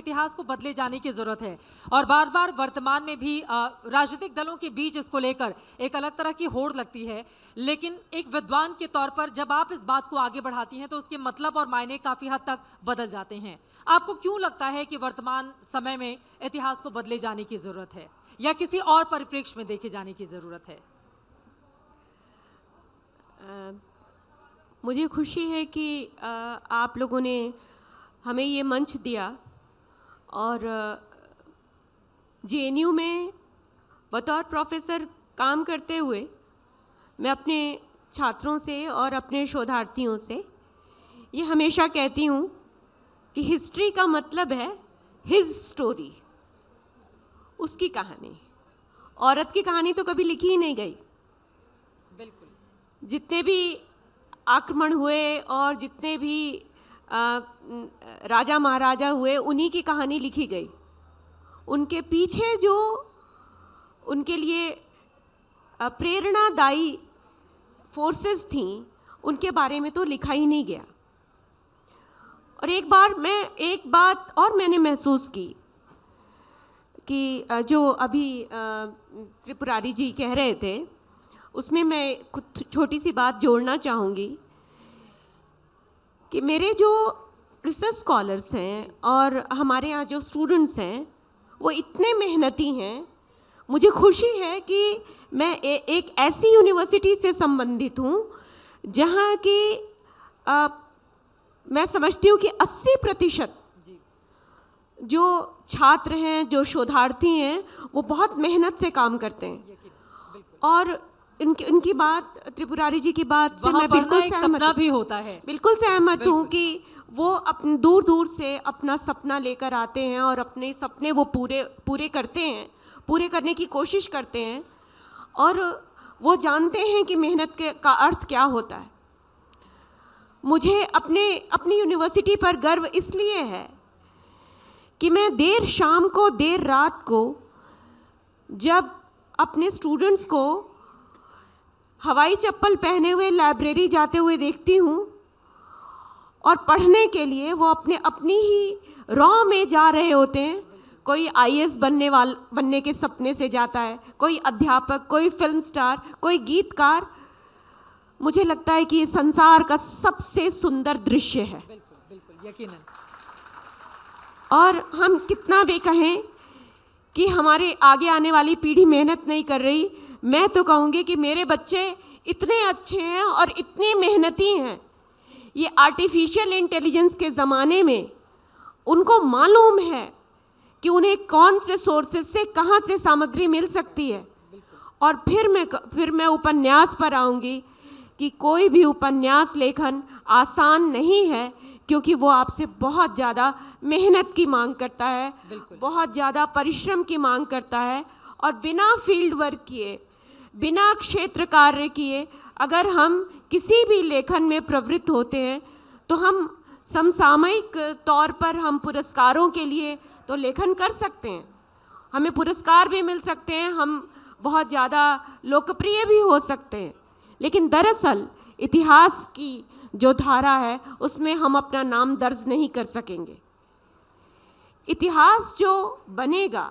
इतिहास को बदले जाने की ज़रूरत है और बार बार वर्तमान में भी राजनीतिक दलों के बीच इसको लेकर एक अलग तरह की होड़ लगती है, लेकिन एक विद्वान के तौर पर जब आप इस बात को आगे बढ़ाती हैं तो उसके मतलब और मायने काफ़ी हद तक बदल जाते हैं। आपको क्यों लगता है कि वर्तमान समय में इतिहास को बदले जाने की ज़रूरत है या किसी और परिप्रेक्ष्य में देखे जाने की ज़रूरत है? मुझे खुशी है कि आप लोगों ने हमें ये मंच दिया और जेएनयू में बतौर प्रोफेसर काम करते हुए मैं अपने छात्रों से और अपने शोधार्थियों से ये हमेशा कहती हूँ कि हिस्ट्री का मतलब है हिज स्टोरी, उसकी कहानी। औरत की कहानी तो कभी लिखी ही नहीं गई। बिल्कुल। जितने भी आक्रमण हुए और जितने भी राजा महाराजा हुए, उन्हीं की कहानी लिखी गई। उनके पीछे जो उनके लिए प्रेरणादायी फोर्सेस थीं, उनके बारे में तो लिखा ही नहीं गया। और एक बात और मैंने महसूस की कि जो अभी त्रिपुरारी जी कह रहे थे, उसमें मैं कुछ छोटी सी बात जोड़ना चाहूँगी कि मेरे जो रिसर्च स्कॉलर्स हैं और हमारे यहाँ जो स्टूडेंट्स हैं वो इतने मेहनती हैं। मुझे खुशी है कि मैं एक ऐसी यूनिवर्सिटी से संबंधित हूँ जहाँ की मैं समझती हूँ कि 80% जो छात्र हैं, जो शोधार्थी हैं, वो बहुत मेहनत से काम करते हैं। और इनकी बात, त्रिपुरारी जी की बात से मैं बिल्कुल सहमत भी होता है। बिल्कुल सहमत हूँ कि वो अपने दूर दूर से अपना सपना लेकर आते हैं और अपने सपने वो पूरे करते हैं, पूरे करने की कोशिश करते हैं और वो जानते हैं कि मेहनत का अर्थ क्या होता है। मुझे अपनी यूनिवर्सिटी पर गर्व इसलिए है कि मैं देर शाम को, देर रात को जब अपने स्टूडेंट्स को हवाई चप्पल पहने हुए लाइब्रेरी जाते हुए देखती हूँ और पढ़ने के लिए वो अपनी ही राह में जा रहे होते हैं। कोई आईएएस बनने के सपने से जाता है, कोई अध्यापक, कोई फिल्म स्टार, कोई गीतकार। मुझे लगता है कि ये संसार का सबसे सुंदर दृश्य है। बिल्कुल बिल्कुल, यकीनन। और हम कितना भी कहें कि हमारे आगे आने वाली पीढ़ी मेहनत नहीं कर रही, मैं तो कहूँगी कि मेरे बच्चे इतने अच्छे हैं और इतने मेहनती हैं। ये आर्टिफिशियल इंटेलिजेंस के ज़माने में उनको मालूम है कि उन्हें कौन से सोर्सेज से कहाँ से सामग्री मिल सकती है। और फिर मैं उपन्यास पर आऊँगी कि कोई भी उपन्यास लेखन आसान नहीं है, क्योंकि वो आपसे बहुत ज़्यादा मेहनत की मांग करता है, बहुत ज़्यादा परिश्रम की मांग करता है। और बिना फील्ड वर्क किए, बिना क्षेत्र कार्य किए अगर हम किसी भी लेखन में प्रवृत्त होते हैं तो हम समसामयिक तौर पर हम पुरस्कारों के लिए तो लेखन कर सकते हैं, हमें पुरस्कार भी मिल सकते हैं, हम बहुत ज़्यादा लोकप्रिय भी हो सकते हैं, लेकिन दरअसल इतिहास की जो धारा है उसमें हम अपना नाम दर्ज नहीं कर सकेंगे। इतिहास जो बनेगा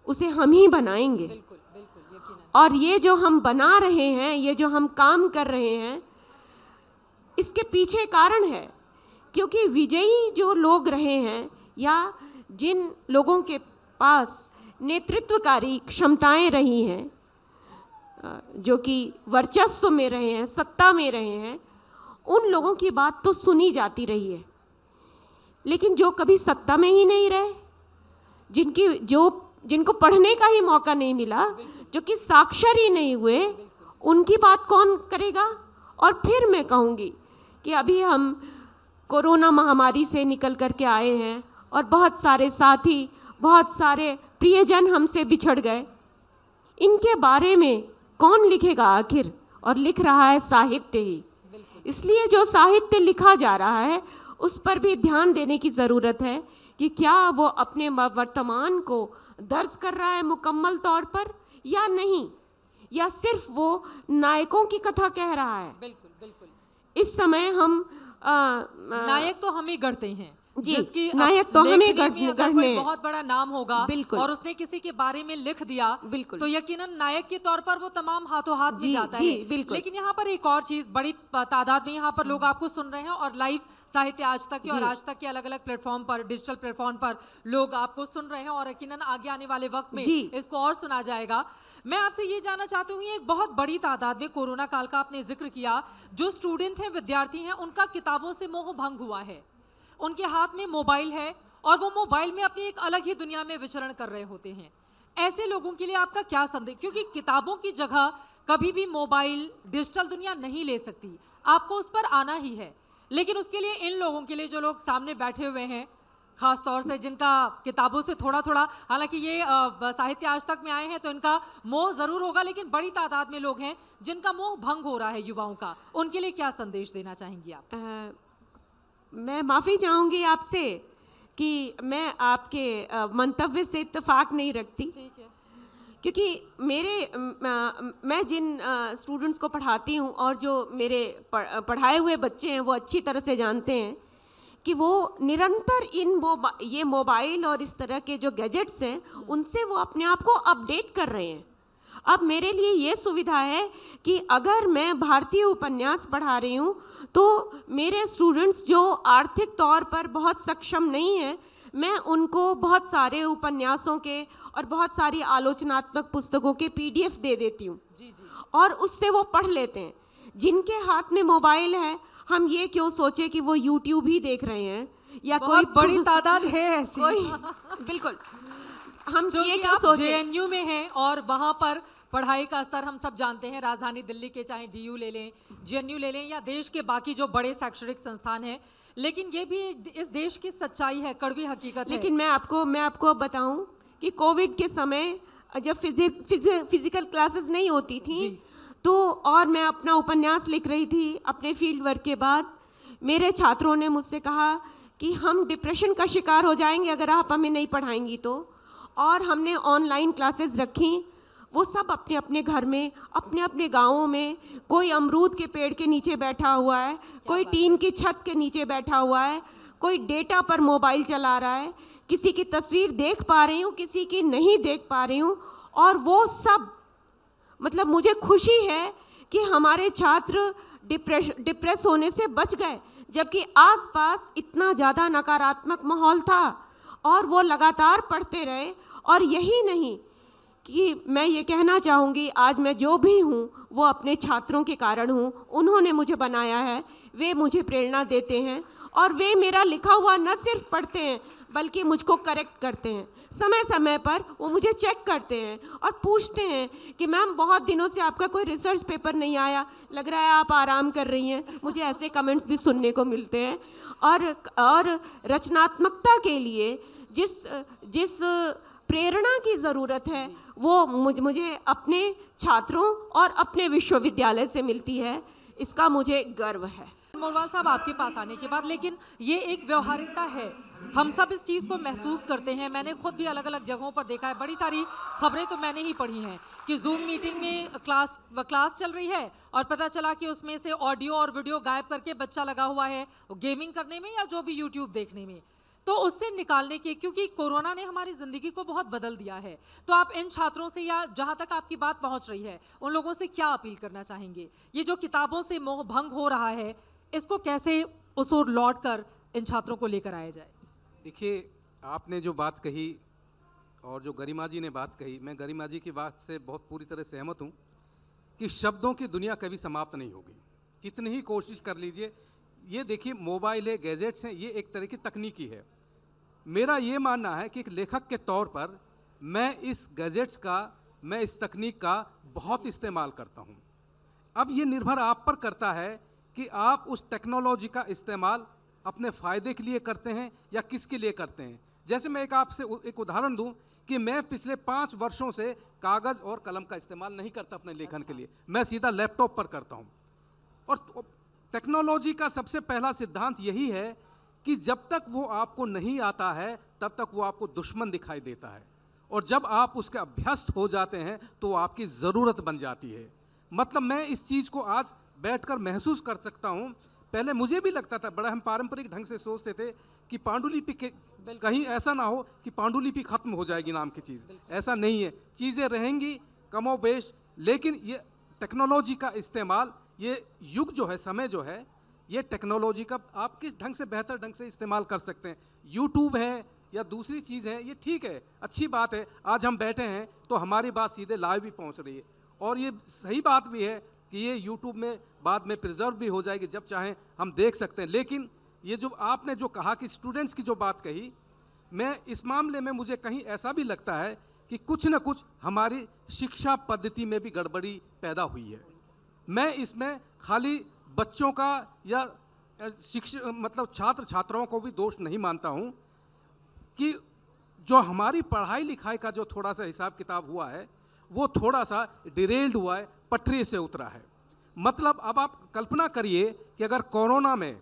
उसे हम ही बनाएंगे। बिल्कुल बिल्कुल, यकीनन। और ये जो हम बना रहे हैं, ये जो हम काम कर रहे हैं, इसके पीछे कारण है क्योंकि विजयी जो लोग रहे हैं या जिन लोगों के पास नेतृत्वकारी क्षमताएं रही हैं, जो कि वर्चस्व में रहे हैं, सत्ता में रहे हैं, उन लोगों की बात तो सुनी जाती रही है। लेकिन जो कभी सत्ता में ही नहीं रहे, जिनको पढ़ने का ही मौका नहीं मिला, जो कि साक्षर ही नहीं हुए, उनकी बात कौन करेगा। और फिर मैं कहूँगी कि अभी हम कोरोना महामारी से निकल कर के आए हैं और बहुत सारे साथी, बहुत सारे प्रियजन हमसे बिछड़ गए। इनके बारे में कौन लिखेगा आखिर, और लिख रहा है साहित्य ही। इसलिए जो साहित्य लिखा जा रहा है उस पर भी ध्यान देने की ज़रूरत है कि क्या वो अपने वर्तमान को दर्ज कर रहा है मुकम्मल तौर पर या नहीं, या सिर्फ वो नायकों की कथा कह रहा है। बिल्कुल बिल्कुल। इस समय हम नायक तो हम ही गढ़ते हैं, जी, जिसकी नायक तो हमें लेखनी में अगर गढ़ने कोई हैं। बहुत बड़ा नाम होगा बिल्कुल। और उसने किसी के बारे में लिख दिया, बिल्कुल। तो यकीनन नायक के तौर पर वो तमाम हाथों हाथ में जी, जाता जी, है। बिल्कुल। लेकिन यहाँ पर एक और चीज, बड़ी तादाद में यहाँ पर लोग आपको सुन रहे हैं और लाइव साहित्य आज तक के और जी। आज तक के अलग अलग प्लेटफॉर्म पर, डिजिटल प्लेटफॉर्म पर लोग आपको सुन रहे हैं और यकीनन आगे आने वाले वक्त में जी। इसको और सुना जाएगा। मैं आपसे ये जानना चाहती हूँ, एक बहुत बड़ी तादाद में कोरोना काल का आपने जिक्र किया, जो स्टूडेंट हैं, विद्यार्थी हैं, उनका किताबों से मोह भंग हुआ है, उनके हाथ में मोबाइल है और वो मोबाइल में अपनी एक अलग ही दुनिया में विचरण कर रहे होते हैं। ऐसे लोगों के लिए आपका क्या संदेश, क्योंकि किताबों की जगह कभी भी मोबाइल, डिजिटल दुनिया नहीं ले सकती, आपको उस पर आना ही है। लेकिन उसके लिए इन लोगों के लिए, जो लोग सामने बैठे हुए हैं, खास तौर से जिनका किताबों से थोड़ा थोड़ा, हालांकि ये साहित्य आज तक में आए हैं तो इनका मोह जरूर होगा, लेकिन बड़ी तादाद में लोग हैं जिनका मोह भंग हो रहा है युवाओं का, उनके लिए क्या संदेश देना चाहेंगी आप? मैं माफ़ी चाहूँगी आपसे कि मैं आपके मंतव्य से इत्तेफाक नहीं रखती, ठीक है। क्योंकि मैं जिन स्टूडेंट्स को पढ़ाती हूँ और जो मेरे पढ़ाए हुए बच्चे हैं, वो अच्छी तरह से जानते हैं कि वो निरंतर ये मोबाइल और इस तरह के जो गैजेट्स हैं, उनसे वो अपने आप को अपडेट कर रहे हैं। अब मेरे लिए ये सुविधा है कि अगर मैं भारतीय उपन्यास पढ़ा रही हूँ तो मेरे स्टूडेंट्स जो आर्थिक तौर पर बहुत सक्षम नहीं हैं, मैं उनको बहुत सारे उपन्यासों के और बहुत सारी आलोचनात्मक पुस्तकों के PDF दे देती हूँ, और उससे वो पढ़ लेते हैं। जिनके हाथ में मोबाइल है, हम ये क्यों सोचे कि वो YouTube ही देख रहे हैं या कोई बड़ी तादाद है ऐसी। कोई बिल्कुल, हम ये क्यों आप सोचे। JNU में हैं और वहाँ पर पढ़ाई का स्तर हम सब जानते हैं, राजधानी दिल्ली के चाहे DU ले लें, JNU ले लें या देश के बाकी जो बड़े शैक्षणिक संस्थान हैं, लेकिन ये भी इस देश की सच्चाई है, कड़वी हकीकत है। लेकिन मैं आपको बताऊं कि कोविड के समय जब फिजिकल क्लासेस नहीं होती थी, तो और मैं अपना उपन्यास लिख रही थी अपने फील्ड वर्क के बाद, मेरे छात्रों ने मुझसे कहा कि हम डिप्रेशन का शिकार हो जाएंगे अगर आप हमें नहीं पढ़ाएंगी तो। और हमने ऑनलाइन क्लासेस रखी। वो सब अपने अपने घर में, अपने अपने गाँवों में, कोई अमरूद के पेड़ के नीचे बैठा हुआ है, कोई टीन की छत के नीचे बैठा हुआ है, कोई डेटा पर मोबाइल चला रहा है, किसी की तस्वीर देख पा रही हूँ, किसी की नहीं देख पा रही हूँ। और वो सब, मतलब मुझे खुशी है कि हमारे छात्र डिप्रेस होने से बच गए, जबकि आसपास इतना ज़्यादा नकारात्मक माहौल था और वो लगातार पढ़ते रहे। और यही नहीं कि मैं ये कहना चाहूँगी, आज मैं जो भी हूँ वो अपने छात्रों के कारण हूँ। उन्होंने मुझे बनाया है, वे मुझे प्रेरणा देते हैं और वे मेरा लिखा हुआ न सिर्फ पढ़ते हैं बल्कि मुझको करेक्ट करते हैं। समय समय पर वो मुझे चेक करते हैं और पूछते हैं कि मैम बहुत दिनों से आपका कोई रिसर्च पेपर नहीं आया, लग रहा है आप आराम कर रही हैं। मुझे ऐसे कमेंट्स भी सुनने को मिलते हैं। और रचनात्मकता के लिए जिस प्रेरणा की ज़रूरत है वो मुझे अपने छात्रों और अपने विश्वविद्यालय से मिलती है। इसका मुझे गर्व है। मोरवाल साहब, आपके पास आने के बाद, लेकिन ये एक व्यवहारिकता है, हम सब इस चीज़ को महसूस करते हैं। मैंने खुद भी अलग अलग जगहों पर देखा है, बड़ी सारी खबरें तो मैंने ही पढ़ी हैं कि जूम मीटिंग में क्लास चल रही है और पता चला कि उसमें से ऑडियो और वीडियो गायब करके बच्चा लगा हुआ है गेमिंग करने में या जो भी यूट्यूब देखने में। तो उससे निकालने के, क्योंकि कोरोना ने हमारी ज़िंदगी को बहुत बदल दिया है, तो आप इन छात्रों से या जहाँ तक आपकी बात पहुँच रही है उन लोगों से क्या अपील करना चाहेंगे? ये जो किताबों से मोह भंग हो रहा है, इसको कैसे उस ओर लौट कर इन छात्रों को लेकर आया जाए? देखिए, आपने जो बात कही और जो गरिमा जी ने बात कही, मैं गरिमा जी की बात से बहुत पूरी तरह सहमत हूँ कि शब्दों की दुनिया कभी समाप्त नहीं होगी, कितनी ही कोशिश कर लीजिए। ये देखिए, मोबाइल है, गैजेट्स हैं, ये एक तरह की तकनीकी है। मेरा ये मानना है कि एक लेखक के तौर पर मैं इस गैजेट्स का, मैं इस तकनीक का बहुत इस्तेमाल करता हूँ। अब ये निर्भर आप पर करता है कि आप उस टेक्नोलॉजी का इस्तेमाल अपने फ़ायदे के लिए करते हैं या किसके लिए करते हैं। जैसे मैं आपसे एक उदाहरण दूं कि मैं पिछले 5 वर्षों से कागज़ और कलम का इस्तेमाल नहीं करता अपने लेखन के लिए, मैं सीधा लैपटॉप पर करता हूं। और टेक्नोलॉजी का सबसे पहला सिद्धांत यही है कि जब तक वो आपको नहीं आता है तब तक वो आपको दुश्मन दिखाई देता है, और जब आप उसके अभ्यस्त हो जाते हैं तो वो आपकी ज़रूरत बन जाती है। मतलब मैं इस चीज़ को आज बैठकर महसूस कर सकता हूँ। पहले मुझे भी लगता था, बड़ा हम पारंपरिक ढंग से सोचते थे कि पांडुलिपि के कहीं ऐसा ना हो कि पांडुलिपि खत्म हो जाएगी नाम की चीज़, ऐसा नहीं है। चीज़ें रहेंगी कमोबेश, लेकिन ये टेक्नोलॉजी का इस्तेमाल, ये युग जो है, समय जो है, ये टेक्नोलॉजी का आप किस ढंग से बेहतर ढंग से इस्तेमाल कर सकते हैं। यूट्यूब है या दूसरी चीज़ है, ये ठीक है, अच्छी बात है। आज हम बैठे हैं तो हमारी बात सीधे लाइव भी पहुंच रही है, और ये सही बात भी है कि ये यूट्यूब में बाद में प्रिजर्व भी हो जाएगी, जब चाहें हम देख सकते हैं। लेकिन ये जो आपने जो कहा कि स्टूडेंट्स की जो बात कही, मैं इस मामले में मुझे कहीं ऐसा भी लगता है कि कुछ न कुछ हमारी शिक्षा पद्धति में भी गड़बड़ी पैदा हुई है। मैं इसमें खाली बच्चों का या मतलब छात्र छात्राओं को भी दोष नहीं मानता हूँ कि जो हमारी पढ़ाई लिखाई का जो थोड़ा सा हिसाब किताब हुआ है, वो थोड़ा सा डिरेल्ड हुआ है, पटरी से उतरा है। मतलब अब आप कल्पना करिए कि अगर कोरोना में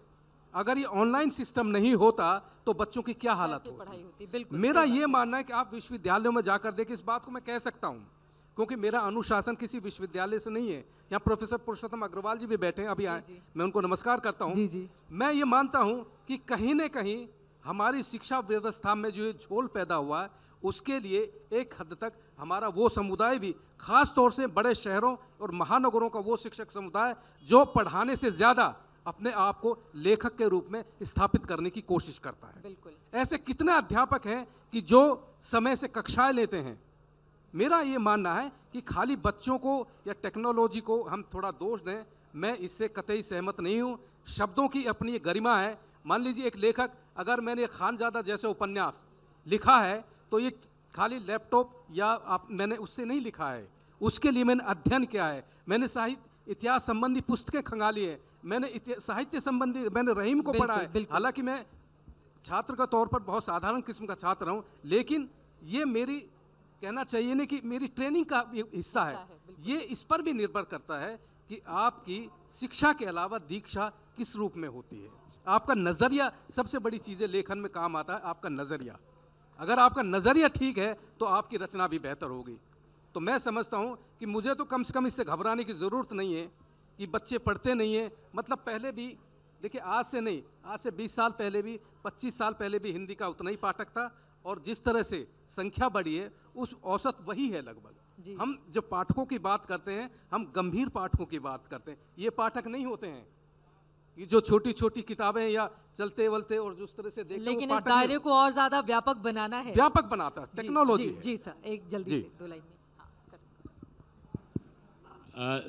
अगर ये ऑनलाइन सिस्टम नहीं होता तो बच्चों की क्या हालत पढ़ाई होती। होती, बिल्कुल मेरा सही ये बात है। मानना है कि आप विश्वविद्यालयों में जाकर देखिए, इस बात को मैं कह सकता हूँ क्योंकि मेरा अनुशासन किसी विश्वविद्यालय से नहीं है। यहाँ प्रोफेसर पुरुषोत्तम अग्रवाल जी भी बैठे हैं, अभी आए, जी। मैं उनको नमस्कार करता हूँ। जी जी मैं ये मानता हूँ कि कहीं न कहीं हमारी शिक्षा व्यवस्था में जो ये झोल पैदा हुआ है, उसके लिए एक हद तक हमारा वो समुदाय भी, खास तौर से बड़े शहरों और महानगरों का वो शिक्षक समुदाय जो पढ़ाने से ज़्यादा अपने आप को लेखक के रूप में स्थापित करने की कोशिश करता है। बिल्कुल ऐसे कितने अध्यापक हैं कि जो समय से कक्षाएं लेते हैं। मेरा ये मानना है कि खाली बच्चों को या टेक्नोलॉजी को हम थोड़ा दोष दें, मैं इससे कतई सहमत नहीं हूँ। शब्दों की अपनी एक गरिमा है। मान लीजिए एक लेखक, अगर मैंने खानजादा जैसे उपन्यास लिखा है तो ये खाली लैपटॉप या मैंने उससे नहीं लिखा है, उसके लिए मैंने अध्ययन किया है, मैंने साहित्य इतिहास संबंधी पुस्तकें खंगाली है, मैंने साहित्य संबंधी मैंने रहीम को पढ़ा है। हालांकि मैं छात्र का तौर पर बहुत साधारण किस्म का छात्र हूँ, लेकिन ये मेरी कहना चाहिए ना कि मेरी ट्रेनिंग का हिस्सा है। ये इस पर भी निर्भर करता है कि आपकी शिक्षा के अलावा दीक्षा किस रूप में होती है। आपका नज़रिया सबसे बड़ी चीज़ है, लेखन में काम आता है आपका नज़रिया। अगर आपका नज़रिया ठीक है तो आपकी रचना भी बेहतर होगी। तो मैं समझता हूँ कि मुझे तो कम से कम इससे घबराने की ज़रूरत नहीं है कि बच्चे पढ़ते नहीं हैं। मतलब पहले भी देखिए, आज से नहीं, आज से 20 साल पहले भी, 25 साल पहले भी हिंदी का उतना ही पाठक था, और जिस तरह से संख्या बढ़ी है उस औसत वही है लगभग। हम जो पाठकों की बात करते हैं, हम गंभीर पाठकों की बात करते हैं। ये पाठक नहीं होते हैं ये जो छोटी छोटी किताबें या चलते वलते और जिस तरह से देखते, लेकिन इस दायरे को और ज्यादा व्यापक बनाना है। व्यापक बनाता है टेक्नोलॉजी। जी सर, एक जल्दी से 2 लाइन में।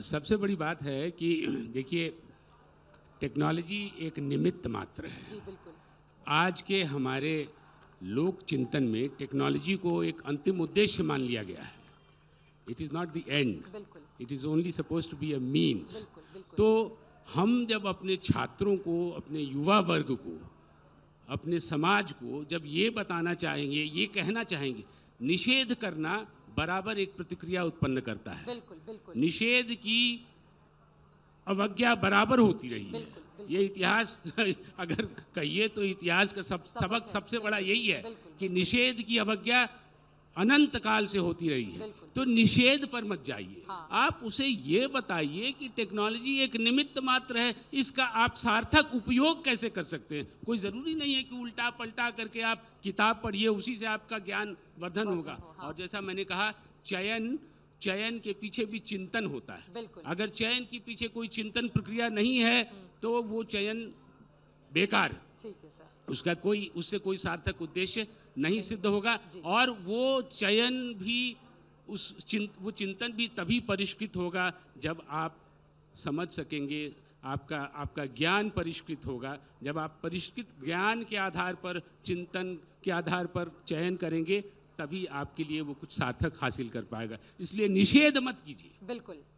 सबसे बड़ी बात है कि देखिए, टेक्नोलॉजी एक निमित्त मात्र है। जी बिल्कुल। आज के हमारे लोक चिंतन में टेक्नोलॉजी को एक अंतिम उद्देश्य मान लिया गया है। It is not the end, बिल्कुल it is only suppose to be a means. बिल्कुल बिल्कुल। तो हम जब अपने छात्रों को, अपने युवा वर्ग को, अपने समाज को जब ये बताना चाहेंगे, ये कहना चाहेंगे, निषेध करना बराबर एक प्रतिक्रिया उत्पन्न करता है। बिल्कुल बिल्कुल। निषेध की अवज्ञा बराबर होती रही है। बिल्कुल, बिल्कुल। ये इतिहास अगर कहिए तो इतिहास का सबक सबसे बड़ा यही है कि निषेध की अवज्ञा अनंत काल से होती रही है। तो निषेध पर मत जाइए। हाँ। आप उसे ये बताइए कि टेक्नोलॉजी एक निमित्त मात्र है, इसका आप सार्थक उपयोग कैसे कर सकते हैं। कोई ज़रूरी नहीं है कि उल्टा पलटा करके आप किताब पढ़िए, उसी से आपका ज्ञान वर्धन होगा। हाँ। और जैसा मैंने कहा, चयन के पीछे भी चिंतन होता है। बिल्कुल। अगर चयन के पीछे कोई चिंतन प्रक्रिया नहीं है तो वो चयन बेकार है। ठीक है सर। उससे कोई सार्थक उद्देश्य नहीं सिद्ध होगा। और वो चयन भी वो चिंतन भी तभी परिष्कृत होगा जब आप समझ सकेंगे, आपका ज्ञान परिष्कृत होगा। जब आप परिष्कृत ज्ञान के आधार पर, चिंतन के आधार पर चयन करेंगे, तभी आपके लिए वो कुछ सार्थक हासिल कर पाएगा। इसलिए निषेध मत कीजिए। बिल्कुल।